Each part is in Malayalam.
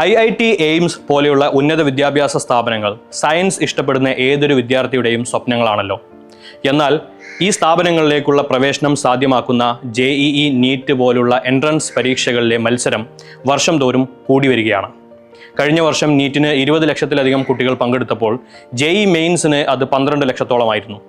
IIT എയിംസ് പോലെയുള്ള ഉന്നത വിദ്യാഭ്യാസ സ്ഥാപനങ്ങൾ സയൻസ് ഇഷ്ടപ്പെടുന്ന ഏതൊരു വിദ്യാർത്ഥിയുടെയും സ്വപ്നങ്ങളാണല്ലോ. എന്നാൽ ഈ സ്ഥാപനങ്ങളിലേക്കുള്ള പ്രവേശനം സാധ്യമാക്കുന്ന JEE നീറ്റ് പോലുള്ള എൻട്രൻസ് പരീക്ഷകളിലെ മത്സരം വർഷം തോറും കൂടി വരികയാണ്. കഴിഞ്ഞ വർഷം നീറ്റിന് 20 ലക്ഷത്തിലധികം കുട്ടികൾ പങ്കെടുത്തപ്പോൾ JEE മെയിൻസിന് അത് 12 ലക്ഷത്തോളമായിരുന്നു.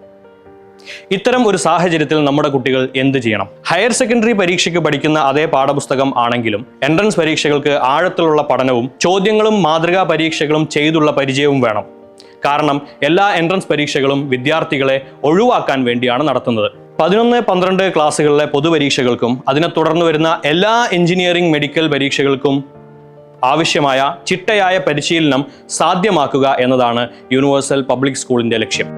ഇത്തരം ഒരു സാഹചര്യത്തിൽ നമ്മുടെ കുട്ടികൾ എന്ത് ചെയ്യണം? ഹയർ സെക്കൻഡറി പരീക്ഷയ്ക്ക് പഠിക്കുന്ന അതേ പാഠപുസ്തകം ആണെങ്കിലും എൻട്രൻസ് പരീക്ഷകൾക്ക് ആഴത്തിലുള്ള പഠനവും ചോദ്യങ്ങളും മാതൃകാ പരീക്ഷകളും ചെയ്തുള്ള പരിചയവും വേണം. കാരണം എല്ലാ എൻട്രൻസ് പരീക്ഷകളും വിദ്യാർത്ഥികളെ ഒഴിവാക്കാൻ വേണ്ടിയാണ് നടത്തുന്നത്. 11-12 ക്ലാസ്സുകളിലെ പൊതുപരീക്ഷകൾക്കും അതിനെ തുടർന്ന് വരുന്ന എല്ലാ എഞ്ചിനീയറിംഗ് മെഡിക്കൽ പരീക്ഷകൾക്കും ആവശ്യമായ ചിട്ടയായ പരിശീലനം സാധ്യമാക്കുക എന്നതാണ് യൂണിവേഴ്സൽ പബ്ലിക് സ്കൂളിന്റെ ലക്ഷ്യം.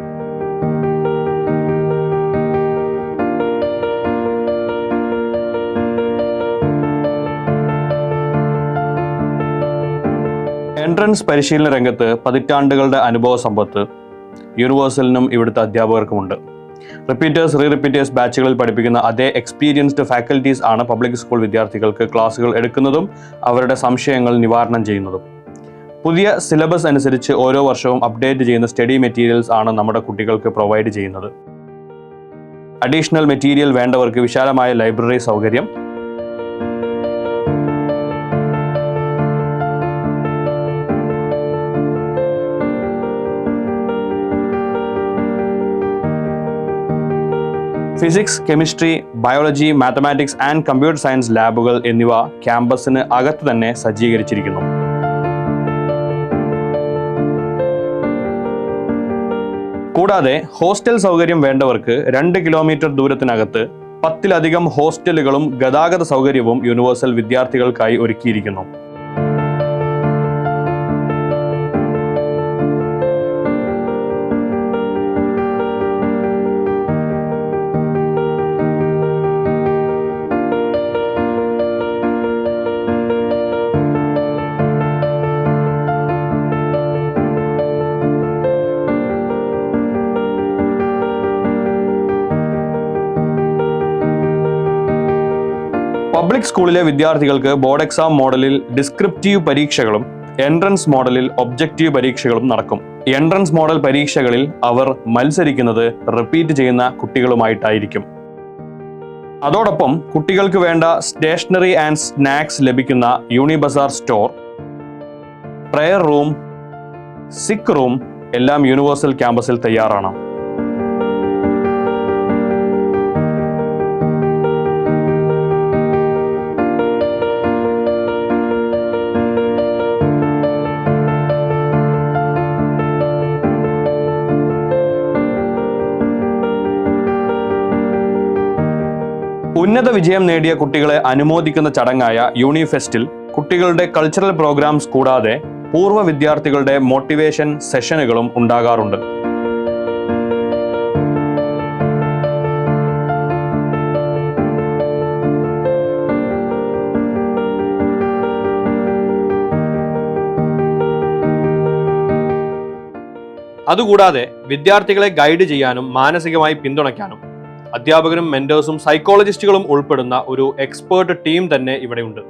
എൻട്രൻസ് പരിശീലന രംഗത്ത് പതിറ്റാണ്ടുകളുടെ അനുഭവ സമ്പത്ത് യൂണിവേഴ്സലിനും ഇവിടുത്തെ അധ്യാപകർക്കുമുണ്ട്. റിപ്പീറ്റേഴ്സ് റിപ്പീറ്റേഴ്സ് ബാച്ചുകളിൽ പഠിപ്പിക്കുന്ന അതേ എക്സ്പീരിയൻസ്ഡ് ഫാക്കൽറ്റീസ് ആണ് പബ്ലിക് സ്കൂൾ വിദ്യാർത്ഥികൾക്ക് ക്ലാസുകൾ എടുക്കുന്നതും അവരുടെ സംശയങ്ങൾ നിവാരണം ചെയ്യുന്നതും. പുതിയ സിലബസ് അനുസരിച്ച് ഓരോ വർഷവും അപ്ഡേറ്റ് ചെയ്യുന്ന സ്റ്റഡി മെറ്റീരിയൽസ് ആണ് നമ്മുടെ കുട്ടികൾക്ക് പ്രൊവൈഡ് ചെയ്യുന്നത്. അഡീഷണൽ മെറ്റീരിയൽ വേണ്ടവർക്ക് വിശാലമായ ലൈബ്രറി സൗകര്യം, physics, chemistry, biology, mathematics and computer science ലാബുകൾ എന്നിവ ക്യാമ്പസിന് അകത്ത് തന്നെ സജ്ജീകരിച്ചിരിക്കുന്നു. കൂടാതെ ഹോസ്റ്റൽ സൗകര്യം വേണ്ടവർക്ക് 2 കിലോമീറ്റർ ദൂരത്തിനകത്ത് 10-ലധികം ഹോസ്റ്റലുകളും ഗതാഗത സൗകര്യവും യൂണിവേഴ്സൽ വിദ്യാർത്ഥികൾക്കായി ഒരുക്കിയിരിക്കുന്നു. പബ്ലിക് സ്കൂളിലെ വിദ്യാർത്ഥികൾക്ക് ബോർഡ് എക്സാം മോഡലിൽ ഡിസ്ക്രിപ്റ്റീവ് പരീക്ഷകളും എൻട്രൻസ് മോഡലിൽ ഒബ്ജക്റ്റീവ് പരീക്ഷകളും നടക്കും. എൻട്രൻസ് മോഡൽ പരീക്ഷകളിൽ അവർ മത്സരിക്കുന്നത് റിപ്പീറ്റ് ചെയ്യുന്ന കുട്ടികളുമായിട്ടായിരിക്കും. അതോടൊപ്പം കുട്ടികൾക്ക് വേണ്ട സ്റ്റേഷനറി ആൻഡ് സ്നാക്സ് ലഭിക്കുന്ന യൂണിബസാർ സ്റ്റോർ, പ്രയർ റൂം, സിക്ക് റൂം എല്ലാം യൂണിവേഴ്സൽ ക്യാമ്പസിൽ തയ്യാറാണ്. ഉന്നത വിജയം നേടിയ കുട്ടികളെ അനുമോദിക്കുന്ന ചടങ്ങായ യൂണിഫെസ്റ്റിൽ കുട്ടികളുടെ കൾച്ചറൽ പ്രോഗ്രാംസ് കൂടാതെ പൂർവ്വ വിദ്യാർത്ഥികളുടെ മോട്ടിവേഷൻ സെഷനുകളും ഉണ്ടാകാറുണ്ട്. അതുകൂടാതെ വിദ്യാർത്ഥികളെ ഗൈഡ് ചെയ്യാനും മാനസികമായി പിന്തുണയ്ക്കാനും അധ്യാപകരും മെന്റേഴ്സും സൈക്കോളജിസ്റ്റുകളും ഉൾപ്പെടുന്ന ഒരു എക്സ്പേർട്ട് ടീം തന്നെ ഇവിടെയുണ്ട്.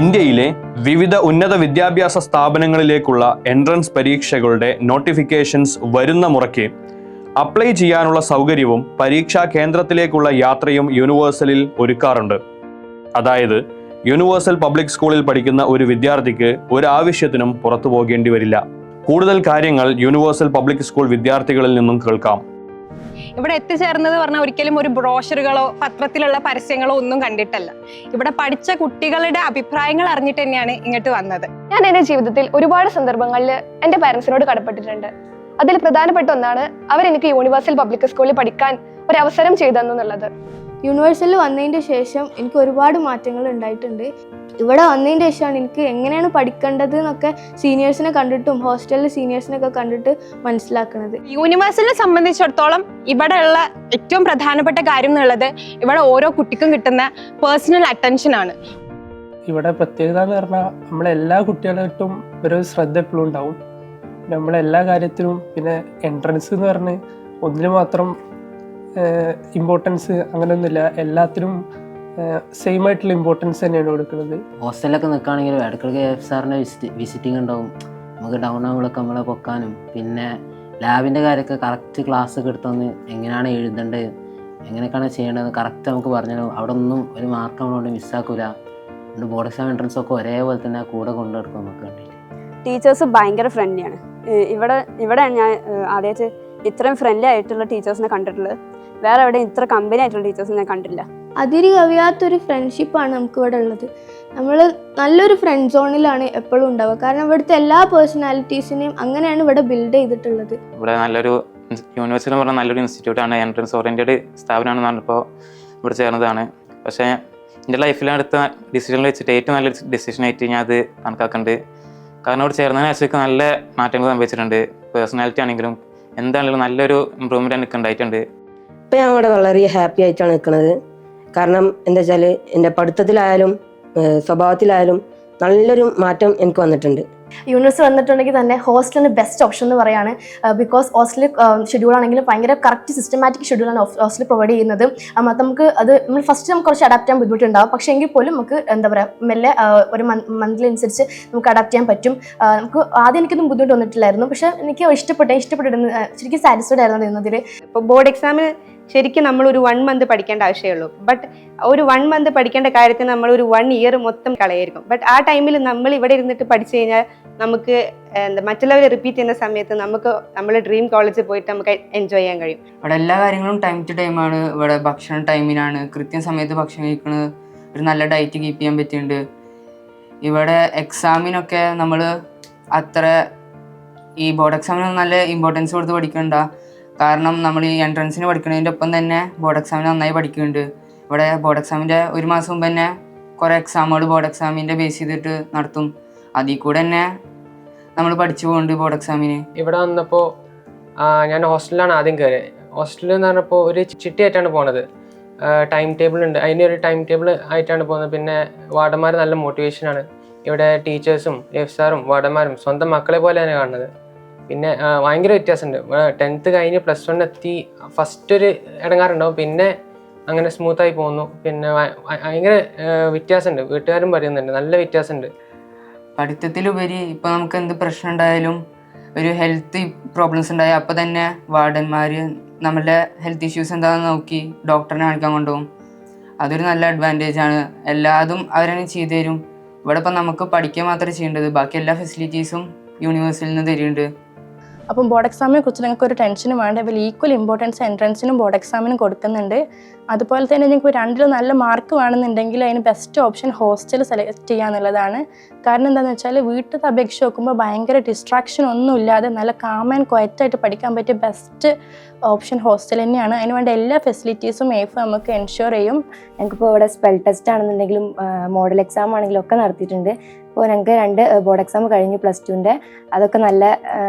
ഇന്ത്യയിലെ വിവിധ ഉന്നത വിദ്യാഭ്യാസ സ്ഥാപനങ്ങളിലേക്കുള്ള എൻട്രൻസ് പരീക്ഷകളുടെ നോട്ടിഫിക്കേഷൻസ് വരുന്ന മുറയ്ക്ക് അപ്ലൈ ചെയ്യാനുള്ള സൗകര്യവും പരീക്ഷാ കേന്ദ്രത്തിലേക്കുള്ള യാത്രയും യൂണിവേഴ്സലിൽ ഒരുക്കാറുണ്ട്. അതായത് യൂണിവേഴ്സൽ പബ്ലിക് സ്കൂളിൽ പഠിക്കുന്ന ഒരു വിദ്യാർത്ഥിക്ക് ഒരു ആവശ്യത്തിനും പുറത്തു പോകേണ്ടി വരില്ല. കൂടുതൽ കാര്യങ്ങൾ യൂണിവേഴ്സൽ പബ്ലിക് സ്കൂൾ വിദ്യാർത്ഥികളിൽ നിന്നും കേൾക്കാം. ഇവിടെ എത്തിച്ചേർന്നത് പറഞ്ഞാൽ ഒരിക്കലും ഒരു ബ്രോഷറുകളോ പത്രത്തിലുള്ള പരസ്യങ്ങളോ ഒന്നും കണ്ടിട്ടല്ല. ഇവിടെ പഠിച്ച കുട്ടികളുടെ അഭിപ്രായങ്ങൾ അറിഞ്ഞിട്ട് തന്നെയാണ് ഇങ്ങോട്ട് വന്നത്. ഞാൻ എൻ്റെ ജീവിതത്തിൽ ഒരുപാട് സന്ദർഭങ്ങളിൽ എൻ്റെ പാരൻസിനോട് കടപ്പെട്ടിട്ടുണ്ട്. അതിൽ പ്രധാനപ്പെട്ട ഒന്നാണ് അവരെനിക്ക് യൂണിവേഴ്സൽ പബ്ലിക് സ്കൂളിൽ പഠിക്കാൻ ഒരു അവസരം ചെയ്തു തന്നുള്ളത്. യൂണിവേഴ്സലിൽ വന്നതിൻ്റെ ശേഷം എനിക്ക് ഒരുപാട് മാറ്റങ്ങൾ ഉണ്ടായിട്ടുണ്ട്. ഇവിടെ വന്നതിൻ്റെ ശേഷമാണ് എനിക്ക് എങ്ങനെയാണ് പഠിക്കേണ്ടത് എന്നൊക്കെ സീനിയേഴ്സിനെ കണ്ടിട്ടും ഹോസ്റ്റലിൽ സീനിയേഴ്സിനൊക്കെ കണ്ടിട്ട് മനസ്സിലാക്കുന്നത്. യൂണിവേഴ്സിനെ സംബന്ധിച്ചിടത്തോളം ഇവിടെയുള്ള ഏറ്റവും പ്രധാനപ്പെട്ട കാര്യം എന്നുള്ളത് ഇവിടെ ഓരോ കുട്ടിക്കും കിട്ടുന്ന പേഴ്സണൽ അറ്റൻഷൻ ആണ്. ഇവിടെ പ്രത്യേകത എന്ന് പറഞ്ഞാൽ നമ്മളെല്ലാ കുട്ടികളായിട്ടും ഒരു ശ്രദ്ധ എപ്പോഴും ഉണ്ടാവും. നമ്മളെല്ലാ കാര്യത്തിലും പിന്നെ എൻട്രൻസ് എന്ന് പറഞ്ഞ് ഒന്നിന് മാത്രം ഇമ്പോർട്ടൻസ് അങ്ങനെയൊന്നുമില്ല, എല്ലാത്തിനും സെയിം ആയിട്ടുള്ള ഇമ്പോർട്ടൻസ് തന്നെയാണ് കൊടുക്കുന്നത്. ഹോസ്റ്റലിലൊക്കെ നിൽക്കുകയാണെങ്കിലും ഇടയ്ക്കിടയ്ക്ക് സാറിൻ്റെ വിസിറ്റിംഗ് ഉണ്ടാവും. നമുക്ക് ഡൗൺ ആകുമ്പോഴൊക്കെ നമ്മളെ പൊക്കാനും പിന്നെ ലാബിൻ്റെ കാര്യമൊക്കെ കറക്റ്റ് ക്ലാസ് ഒക്കെ എടുത്തൊന്ന് എങ്ങനെയാണ് എഴുതേണ്ടത് എങ്ങനെയൊക്കെയാണ് ചെയ്യേണ്ടത് കറക്റ്റ് നമുക്ക് പറഞ്ഞു. അവിടെ ഒന്നും ഒരു മാർക്ക് നമ്മളോട് മിസ്സാക്കില്ല. ബോർഡ് എക്സാം എൻട്രൻസ് ഒക്കെ ഒരേപോലെ തന്നെ കൂടെ കൊണ്ടുനടക്കും നമുക്ക് വേണ്ടിയിട്ട്. ടീച്ചേഴ്സ് ഭയങ്കര ഫ്രണ്ട്ലിയാണ്. ഇവിടെ ഞാൻ ആദ്യമായിട്ട് ഇത്രയും ഫ്രണ്ട്ലി ആയിട്ടുള്ള ടീച്ചേഴ്സിനെ കണ്ടിട്ടുള്ളത്. വേറെ എവിടെ ഇത്ര കമ്പനി ആയിട്ടുള്ള ടീച്ചേഴ്സ് ഞാൻ കണ്ടില്ല. അതിര് കവിയാത്തൊരു ഫ്രണ്ട്ഷിപ്പാണ് നമുക്ക് ഇവിടെ ഉള്ളത്. നമ്മൾ നല്ലൊരു ഫ്രണ്ട് സോണിലാണ് എപ്പോഴും ഉണ്ടാവുക. കാരണം ഇവിടുത്തെ എല്ലാ പേഴ്സണാലിറ്റീസിനെയും അങ്ങനെയാണ് ഇവിടെ ബിൽഡ് ചെയ്തിട്ടുള്ളത്. ഇവിടെ നല്ലൊരു യൂണിവേഴ്സിറ്റി എന്ന് പറഞ്ഞാൽ നല്ലൊരു ഇൻസ്റ്റിറ്റ്യൂട്ടാണ്, എൻട്രൻസ് ഓറിയൻറ്റഡ് സ്ഥാപനമാണെന്ന് പറഞ്ഞപ്പോൾ ഇവിടെ ചേർന്നതാണ്. പക്ഷേ എൻ്റെ ലൈഫിൽ അടുത്ത ഡിസിഷനിൽ വെച്ചിട്ട് ഏറ്റവും നല്ലൊരു ഡിസിഷനായിട്ട് ഞാൻ അത് കണക്കാക്കുന്നുണ്ട്. കാരണം ഇവിടെ ചേർന്നതിന് ശേഷം നല്ല മാറ്റങ്ങൾ സംഭവിച്ചിട്ടുണ്ട്. പേഴ്സണാലിറ്റി ആണെങ്കിലും എന്താണെങ്കിലും നല്ലൊരു ഇമ്പ്രൂവ്മെൻ്റ് എനിക്ക് ഉണ്ടായിട്ടുണ്ട്. ഇപ്പം ഞാൻ ഇവിടെ വളരെ ഹാപ്പി ആയിട്ടാണ് നിൽക്കുന്നത്. കാരണം എന്താ വെച്ചാൽ എൻ്റെ പഠിത്തത്തിലായാലും സ്വഭാവത്തിലായാലും നല്ലൊരു മാറ്റം എനിക്ക് വന്നിട്ടുണ്ട്. യൂണിവേഴ്സിറ്റി വന്നിട്ടുണ്ടെങ്കിൽ തന്നെ ഹോസ്റ്റലിന് ബെസ്റ്റ് ഓപ്ഷൻ എന്ന് പറയാണ്. ബിക്കോസ് ഹോസ്റ്റൽ ഷെഡ്യൂൾ ആണെങ്കിലും ഭയങ്കര കറക്റ്റ് സിസ്റ്റമാറ്റിക് ഷെഡ്യൂളാണ് ഹോസ്റ്റൽ പ്രൊവൈഡ് ചെയ്യുന്നത്. നമുക്ക് അത് നമ്മൾ ഫസ്റ്റ് നമുക്ക് കുറച്ച് അഡാപ്റ്റ് ചെയ്യാൻ ബുദ്ധിമുട്ടുണ്ടാകും. പക്ഷേ എങ്കിൽ പോലും നമുക്ക് എന്താ പറയുക മെല്ലെ ഒരു മന്തിലനുസരിച്ച് നമുക്ക് അഡാപ്റ്റ് ചെയ്യാൻ പറ്റും. നമുക്ക് ആദ്യം എനിക്കൊന്നും ബുദ്ധിമുട്ട് വന്നിട്ടില്ലായിരുന്നു. പക്ഷേ എനിക്ക് ഇഷ്ടപ്പെട്ടിരുന്നു, ശരിക്കും സാറ്റിസ്ഫൈഡ് ആയിരുന്നു ഇരുന്നതിൽ. ഇപ്പോൾ ബോർഡ് എക്സാമിന് ശരിക്കും നമ്മളൊരു 1 മന്ത് പഠിക്കേണ്ട ആവശ്യമുള്ളൂ. ബട്ട് ഒരു 1 മന്ത് പഠിക്കേണ്ട കാര്യത്തിന് നമ്മളൊരു 1 ഇയർ മൊത്തം കളയായിരിക്കും. ബട്ട് ആ ടൈമിൽ നമ്മൾ ഇവിടെ ഇരുന്നിട്ട് പഠിച്ചു കഴിഞ്ഞാൽ നമുക്ക് മറ്റുള്ളവർ റിപ്പീറ്റ് ചെയ്യുന്ന സമയത്ത് നമുക്ക് നമ്മുടെ ഡ്രീം കോളേജിൽ പോയിട്ട് നമുക്ക് എൻജോയ് ചെയ്യാൻ കഴിയും. ഇവിടെ എല്ലാ കാര്യങ്ങളും ടൈം ടു ടൈമാണ്. ഇവിടെ ഭക്ഷണം ടൈമിനാണ്, കൃത്യസമയത്ത് ഭക്ഷണം കഴിക്കുന്നത്, ഒരു നല്ല ഡയറ്റ് കീപ്പ് ചെയ്യാൻ പറ്റുന്നുണ്ട്. ഇവിടെ എക്സാമിനൊക്കെ നമ്മൾ അത്ര ഈ ബോർഡ് എക്സാമിനൊന്നും നല്ല ഇമ്പോർട്ടൻസ് കൊടുത്ത് പഠിക്കണ്ട. കാരണം നമ്മൾ ഈ എൻട്രൻസിന് പഠിക്കുന്നതിൻ്റെ ഒപ്പം തന്നെ ബോർഡ് എക്സാമിന് നന്നായി പഠിക്കുന്നുണ്ട്. ഇവിടെ ബോർഡ് എക്സാമിൻ്റെ ഒരു മാസം മുമ്പ് തന്നെ കുറേ എക്സാമുകൾ ബോർഡ് എക്സാമിൻ്റെ ബേസ് ചെയ്തിട്ട് നടത്തും. അതിൽ കൂടെ തന്നെ നമ്മൾ പഠിച്ചു പോകുന്നുണ്ട് ബോർഡ് എക്സാമിന്. ഇവിടെ വന്നപ്പോൾ ഞാൻ ഹോസ്റ്റലിലാണ് ആദ്യം കയറിയത്. ഹോസ്റ്റലിൽ എന്ന് പറഞ്ഞപ്പോൾ ഒരു ചിട്ടിയായിട്ടാണ് പോണത്. ടൈം ടേബിൾ ഉണ്ട്, അതിനൊരു ടൈം ടേബിൾ ആയിട്ടാണ് പോകുന്നത്. പിന്നെ വാർഡന്മാർ നല്ല മോട്ടിവേഷനാണ്. ഇവിടെ ടീച്ചേഴ്സും എഫ് സാറും വാർഡന്മാരും സ്വന്തം മക്കളെ പോലെയാണ് കാണുന്നത്. പിന്നെ ഭയങ്കര വ്യത്യാസമുണ്ട്. 10th കഴിഞ്ഞ് +1 എത്തി ഫസ്റ്റ് ഒരു ഇടങ്ങാറുണ്ടാവും, പിന്നെ അങ്ങനെ സ്മൂത്തായി പോകുന്നു. പിന്നെ ഭയങ്കര വ്യത്യാസമുണ്ട്. വീട്ടുകാരും പറയുന്നുണ്ട് നല്ല വ്യത്യാസമുണ്ട്. പഠിത്തത്തിലുപരി ഇപ്പോൾ നമുക്ക് എന്ത് പ്രശ്നം ഉണ്ടായാലും ഒരു ഹെൽത്ത് പ്രോബ്ലംസ് ഉണ്ടായാൽ അപ്പോൾ തന്നെ വാർഡന്മാർ നമ്മളുടെ ഹെൽത്ത് ഇഷ്യൂസ് എന്താണെന്ന് നോക്കി ഡോക്ടറിനെ കാണിക്കാൻ കൊണ്ടുപോകും. അതൊരു നല്ല അഡ്വാൻറ്റേജ് ആണ്. എല്ലാതും അവരാണ് ചെയ്തു തരും. ഇവിടെ ഇപ്പം നമുക്ക് പഠിക്കാൻ മാത്രമേ ചെയ്യേണ്ടത്, ബാക്കി എല്ലാ ഫെസിലിറ്റീസും യൂണിവേഴ്സിറ്റിയിൽ നിന്ന് തരുന്നുണ്ട്. അപ്പം ബോർഡ് എക്സാമിനെ കുറിച്ച് നിങ്ങൾക്ക് ഒരു ടെൻഷനും വേണ്ട. അതിൽ ഈക്വൽ ഇമ്പോർട്ടൻസ് എൻട്രൻസിനും ബോർഡ് എക്സാമിനും കൊടുക്കുന്നുണ്ട്. അതുപോലെ തന്നെ നിങ്ങൾക്ക് 2ലും നല്ല മാർക്ക് വേണമെന്നുണ്ടെങ്കിൽ അതിന് ബെസ്റ്റ് ഓപ്ഷൻ ഹോസ്റ്റൽ സെലക്ട് ചെയ്യുക എന്നുള്ളതാണ്. കാരണം എന്താണെന്ന് വെച്ചാൽ വീട്ടിൽ അപേക്ഷിച്ച് നോക്കുമ്പോൾ ഭയങ്കര ഡിസ്ട്രാക്ഷൻ ഒന്നും ഇല്ലാതെ നല്ല കാം ആൻഡ് ക്വയറ്റായിട്ട് പഠിക്കാൻ പറ്റിയ ബെസ്റ്റ് ഓപ്ഷൻ ഹോസ്റ്റൽ തന്നെയാണ്. അതിനുവേണ്ട എല്ലാ ഫെസിലിറ്റീസും ഏഫ് നമുക്ക് എൻഷുർ ചെയ്യും. ഞങ്ങൾക്കിപ്പോൾ ഇവിടെ സ്പെൽ ടെസ്റ്റ് ആണെന്നുണ്ടെങ്കിലും മോഡൽ എക്സാം ആണെങ്കിലും ഒക്കെ നടത്തിയിട്ടുണ്ട്. ഇപ്പോൾ ഞങ്ങൾക്ക് 2 ബോർഡ് എക്സാം കഴിഞ്ഞു +2ൻ്റെ. അതൊക്കെ നല്ല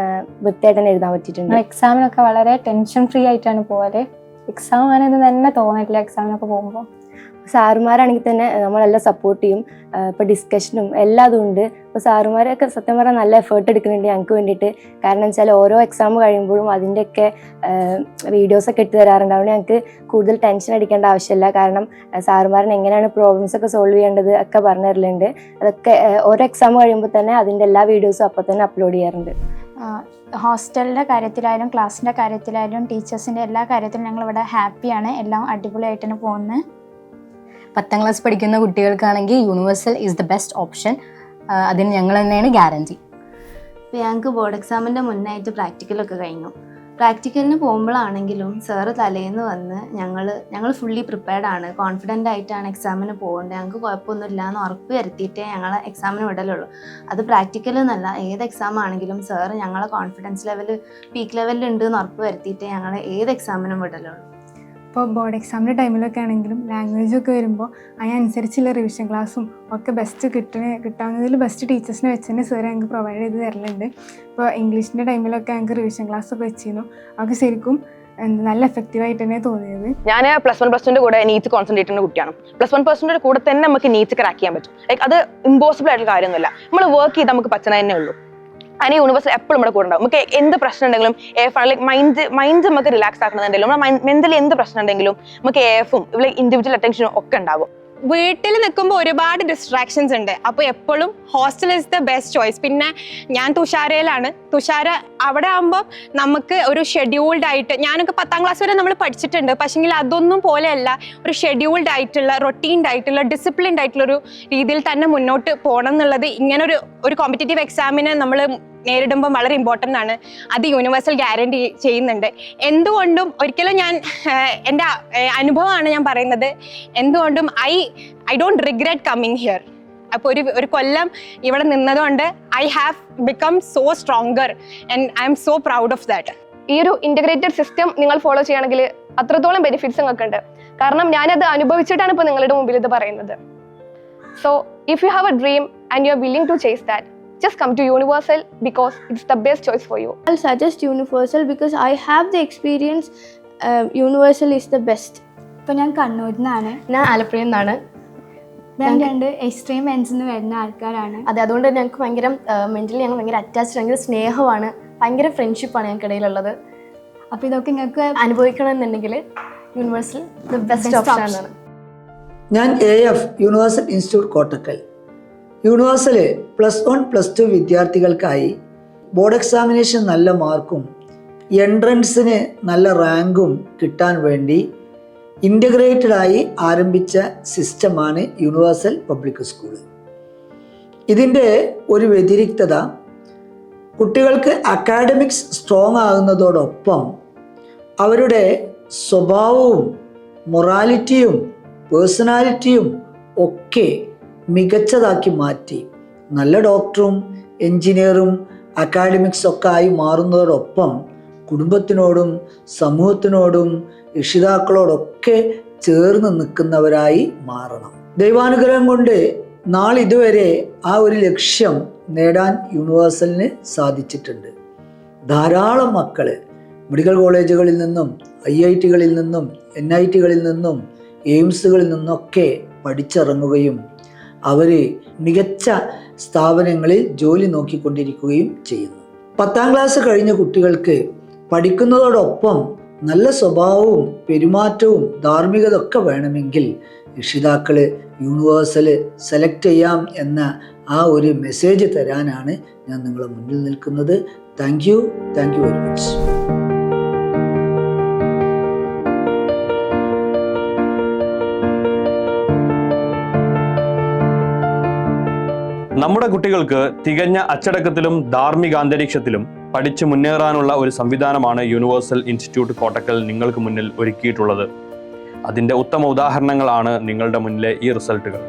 വൃത്തിയായിട്ട് തന്നെ എഴുതാൻ പറ്റിയിട്ടുണ്ട്. എക്സാമിനൊക്കെ വളരെ ടെൻഷൻ ഫ്രീ ആയിട്ടാണ് പോകാറ്. എക്സാം ആണെന്ന് തന്നെ തോന്നിട്ടില്ല എക്സാമിനൊക്കെ പോകുമ്പോൾ. സാറുമാരാണെങ്കിൽ തന്നെ നമ്മളെല്ലാം സപ്പോർട്ട് ചെയ്യും. ഇപ്പോൾ ഡിസ്കഷനും എല്ലാതും ഉണ്ട്. ഇപ്പോൾ സാറുമാരൊക്കെ സത്യം പറഞ്ഞാൽ നല്ല എഫേർട്ട് എടുക്കുന്നുണ്ട് ഞങ്ങൾക്ക് വേണ്ടിയിട്ട്. കാരണം വെച്ചാൽ ഓരോ എക്സാം കഴിയുമ്പോഴും അതിൻ്റെയൊക്കെ വീഡിയോസൊക്കെ ഇട്ട് തരാറുണ്ട്. അതുകൊണ്ട് ഞങ്ങൾക്ക് കൂടുതൽ ടെൻഷൻ അടിക്കേണ്ട ആവശ്യമില്ല. കാരണം സാറുമാരൻ എങ്ങനെയാണ് പ്രോബ്ലംസൊക്കെ സോൾവ് ചെയ്യേണ്ടത് ഒക്കെ പറഞ്ഞു തരലുണ്ട്. അതൊക്കെ ഓരോ എക്സാം കഴിയുമ്പോൾ തന്നെ അതിൻ്റെ എല്ലാ വീഡിയോസും അപ്പോൾ തന്നെ അപ്ലോഡ് ചെയ്യാറുണ്ട്. ഹോസ്റ്റലിൻ്റെ കാര്യത്തിലായാലും ക്ലാസ്സിൻ്റെ കാര്യത്തിലായാലും ടീച്ചേഴ്സിൻ്റെ എല്ലാ കാര്യത്തിലും ഞങ്ങളിവിടെ ഹാപ്പിയാണ്. എല്ലാം അടിപൊളിയായിട്ട് തന്നെ പോകുന്നത്. 10ാം ക്ലാസ് പഠിക്കുന്ന കുട്ടികൾക്കാണെങ്കിൽ universal is the best option. അതിന് ഞങ്ങൾ തന്നെയാണ് ഗ്യാരണ്ടി. ഇപ്പോൾ ഞങ്ങൾക്ക് ബോർഡ് എക്സാമിൻ്റെ മുന്നായിട്ട് പ്രാക്ടിക്കലൊക്കെ കഴിഞ്ഞു. പ്രാക്ടിക്കലിന് പോകുമ്പോഴാണെങ്കിലും സാറ് തലേന്ന് വന്ന് ഞങ്ങൾ ഫുള്ളി പ്രിപ്പയർഡ് ആണ്, കോൺഫിഡൻ്റ് ആയിട്ടാണ് എക്സാമിന് പോകേണ്ടത്, ഞങ്ങൾക്ക് കുഴപ്പമൊന്നുമില്ല എന്ന് ഉറപ്പ് വരുത്തിയിട്ടേ ഞങ്ങൾ എക്സാമിന് വിടലുള്ളൂ. അത് പ്രാക്ടിക്കലെന്നല്ല, ഏത് എക്സാം ആണെങ്കിലും സാറ് ഞങ്ങളെ കോൺഫിഡൻസ് ലെവൽ പീക്ക് ലെവലിൽ ഉണ്ട് എന്ന് ഉറപ്പ് വരുത്തിയിട്ടേ ഞങ്ങൾ ഏത് എക്സാമിനും വിടലുള്ളൂ. ഇപ്പോൾ ബോർഡ് എക്സാമിൻ്റെ ടൈമിലൊക്കെ ആണെങ്കിലും ലാംഗ്വേജൊക്കെ വരുമ്പോൾ അതിനനുസരിച്ചുള്ള റിവിഷൻ ക്ലാസ്സും ഒക്കെ ബെസ്റ്റ് കിട്ടാവുന്നതിൽ ബെസ്റ്റ് ടീച്ചേഴ്സിനെ വെച്ച് തന്നെ സാർ ഞങ്ങൾക്ക് പ്രൊവൈഡ് ചെയ്ത് തരലുണ്ട്. ഇപ്പോൾ ഇംഗ്ലീഷിൻ്റെ ടൈമിലൊക്കെ ഞങ്ങൾക്ക് റിവിഷൻ ക്ലാസ്സൊക്കെ വെച്ചിരുന്നു. അതൊക്കെ ശരിക്കും നല്ല എഫക്റ്റീവായിട്ട് തന്നെ തോന്നിയത്. ഞാൻ +1 കൂടെ നീറ്റ് കോൺസെൻട്രേറ്റ് ചെയ്യുന്ന കുട്ടിയാണ്. +1 കൂടെ തന്നെ നമുക്ക് നീറ്റ് ക്രാക്ക് ചെയ്യാൻ പറ്റും. ലൈക്ക് അത് ഇമ്പോസിബിൾ ആയിട്ടുള്ള കാര്യമൊന്നുമില്ല. നമ്മൾ വർക്ക് ചെയ്ത് നമുക്ക് പറ്റുന്ന തന്നെ ഉള്ളൂ. അതിന് യൂണിവേഴ്സിൽ എപ്പോഴും നമ്മുടെ കൂടെ ഉണ്ടാവും. നമുക്ക് എന്ത് പ്രശ്നം ഉണ്ടെങ്കിലും ലൈക്ക് മൈൻഡ് നമുക്ക് റിലാക്സ് ആക്കണമെന്നുണ്ടെങ്കിലും നമ്മുടെ മെന്റലി എന്ത് പ്രശ്നം ഉണ്ടെങ്കിലും നമുക്ക് എഫും ലൈക്ക് ഇൻഡിവിജ്വൽ അറ്റൻഷനും ഒക്കെ ഉണ്ടാവും. വീട്ടിൽ നിൽക്കുമ്പോൾ ഒരുപാട് ഡിസ്ട്രാക്ഷൻസ് ഉണ്ട്. അപ്പോൾ എപ്പോഴും hostel is the best choice. പിന്നെ ഞാൻ തുഷാരയിലാണ്. തുഷാര അവിടെ ആകുമ്പോൾ നമുക്ക് ഒരു ഷെഡ്യൂൾഡ് ആയിട്ട്, ഞാനൊക്കെ 10ാം ക്ലാസ് വരെ നമ്മൾ പഠിച്ചിട്ടുണ്ട്, പക്ഷെങ്കിൽ അതൊന്നും പോലെയല്ല. ഒരു ഷെഡ്യൂൾഡ് ആയിട്ടുള്ള, റൊട്ടീൻഡ് ആയിട്ടുള്ള, ഡിസിപ്ലിൻഡ് ആയിട്ടുള്ളൊരു രീതിയിൽ തന്നെ മുന്നോട്ട് പോകണം എന്നുള്ളത് ഇങ്ങനൊരു കോമ്പറ്റേറ്റീവ് എക്സാമിന് നമ്മൾ നേരിടുമ്പോൾ വളരെ ഇമ്പോർട്ടൻ്റ് ആണ്. അത് യൂണിവേഴ്സൽ ഗ്യാരണ്ടി ചെയ്യുന്നുണ്ട്. എന്തുകൊണ്ടും ഒരിക്കലും ഞാൻ എൻ്റെ അനുഭവമാണ് ഞാൻ പറയുന്നത്. എന്തുകൊണ്ടും I don't regret coming here. അപ്പോൾ ഒരു കൊല്ലം ഇവിടെ നിന്നതുകൊണ്ട് I have become so stronger and I'm so proud of that. ഈ ഒരു ഇൻ്റഗ്രേറ്റഡ് സിസ്റ്റം നിങ്ങൾ ഫോളോ ചെയ്യുകയാണെങ്കിൽ അത്രത്തോളം ബെനിഫിറ്റ്സ് നിങ്ങൾക്ക് ഉണ്ട്. കാരണം ഞാനത് അനുഭവിച്ചിട്ടാണ് ഇപ്പോൾ നിങ്ങളുടെ മുമ്പിൽ ഇത് പറയുന്നത്. So if you have a dream and you are willing to chase that, just come to Universal because it's the best choice for you. I'll suggest Universal because I have the experience. Universal is the best. ഇപ്പോൾ ഞാൻ കണ്ണൂരിൽ നിന്നാണ്. ഞാൻ ആലപ്പുഴയിൽ നിന്നാണ്. ഞാൻ 2 എക്സ്ട്രീം എൻഡ്സിൽ നിന്ന് വരുന്ന ആൾക്കാരാണ്. അതെ, അതുകൊണ്ട് ഞങ്ങൾക്ക് ഭയങ്കര മെൻ്റലി ഞങ്ങൾ ഭയങ്കര അറ്റാച്ച്ഡ്, ഭയങ്കര സ്നേഹമാണ്, ഭയങ്കര ഫ്രണ്ട്ഷിപ്പാണ് ഞങ്ങൾക്കിടയിലുള്ളത്. അപ്പോൾ ഇതൊക്കെ നിങ്ങൾക്ക് അനുഭവിക്കണമെന്നുണ്ടെങ്കിൽ യൂണിവേഴ്സൽ ദ ബെസ്റ്റ് ഓപ്ഷൻ ആണ്. ഞാൻ AF universal institute Kottakkal. Universal +1 +2 വിദ്യാർത്ഥികൾക്കായി ബോർഡ് എക്സാമിനേഷൻ നല്ല മാർക്കും എൻട്രൻസിന് നല്ല റാങ്കും കിട്ടാൻ വേണ്ടി ഇൻ്റഗ്രേറ്റഡായി ആരംഭിച്ച സിസ്റ്റമാണ് യൂണിവേഴ്സൽ പബ്ലിക് സ്കൂൾ. ഇതിൻ്റെ ഒരു വ്യതിരിക്തത കുട്ടികൾക്ക് അക്കാഡമിക്സ് സ്ട്രോങ് ആകുന്നതോടൊപ്പം അവരുടെ സ്വഭാവവും മൊറാലിറ്റിയും പേഴ്സണാലിറ്റിയും ഒക്കെ മികച്ചതാക്കി മാറ്റി നല്ല ഡോക്ടറും എൻജിനീയറും അക്കാഡമിക്സ് ഒക്കെ ആയി മാറുന്നതോടൊപ്പം കുടുംബത്തിനോടും സമൂഹത്തിനോടും രക്ഷിതാക്കളോടൊക്കെ ചേർന്ന് നിൽക്കുന്നവരായി മാറണം. ദൈവാനുഗ്രഹം കൊണ്ട് നാളിതുവരെ ആ ഒരു ലക്ഷ്യം നേടാൻ യൂണിവേഴ്സലിന് സാധിച്ചിട്ടുണ്ട്. ധാരാളം മക്കൾ മെഡിക്കൽ കോളേജുകളിൽ നിന്നും IITകളിൽ നിന്നും NITകളിൽ നിന്നും എയിംസുകളിൽ നിന്നൊക്കെ പഠിച്ചിറങ്ങുകയും അവർ മികച്ച സ്ഥാപനങ്ങളിൽ ജോലി നോക്കിക്കൊണ്ടിരിക്കുകയും ചെയ്യുന്നു. 10ാം ക്ലാസ് കഴിഞ്ഞ കുട്ടികൾക്ക് പഠിക്കുന്നതോടൊപ്പം നല്ല സ്വഭാവവും പെരുമാറ്റവും ധാർമ്മികത ഒക്കെ വേണമെങ്കിൽ രക്ഷിതാക്കൾ യൂണിവേഴ്സൽ സെലക്ട് ചെയ്യാം എന്ന ആ ഒരു മെസ്സേജ് തരാനാണ് ഞാൻ നിങ്ങളുടെ മുന്നിൽ നിൽക്കുന്നത്. Thank you very much. നമ്മുടെ കുട്ടികൾക്ക് തികഞ്ഞ അച്ചടക്കത്തിലും ധാർമ്മിക അന്തരീക്ഷത്തിലും പഠിച്ചു മുന്നേറാനുള്ള ഒരു സംവിധാനമാണ് യൂണിവേഴ്സൽ ഇൻസ്റ്റിറ്റ്യൂട്ട് കോട്ടക്കൽ നിങ്ങൾക്ക് മുന്നിൽ ഒരുക്കിയിട്ടുള്ളത്. അതിൻ്റെ ഉത്തമ ഉദാഹരണങ്ങളാണ് നിങ്ങളുടെ മുന്നിലെ ഈ റിസൾട്ടുകൾ.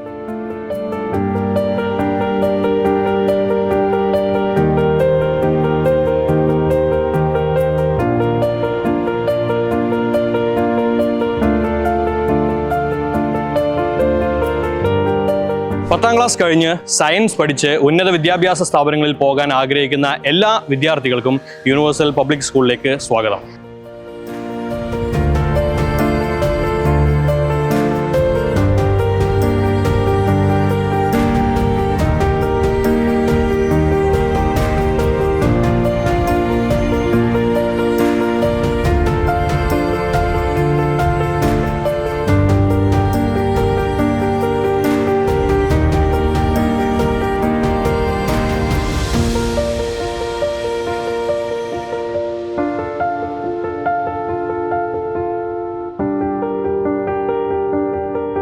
പത്താം ക്ലാസ് കഴിഞ്ഞ് സയൻസ് പഠിച്ച് ഉന്നത വിദ്യാഭ്യാസ സ്ഥാപനങ്ങളിൽ പോകാൻ ആഗ്രഹിക്കുന്ന എല്ലാ വിദ്യാർത്ഥികൾക്കും യൂണിവേഴ്സൽ പബ്ലിക് സ്കൂളിലേക്ക് സ്വാഗതം.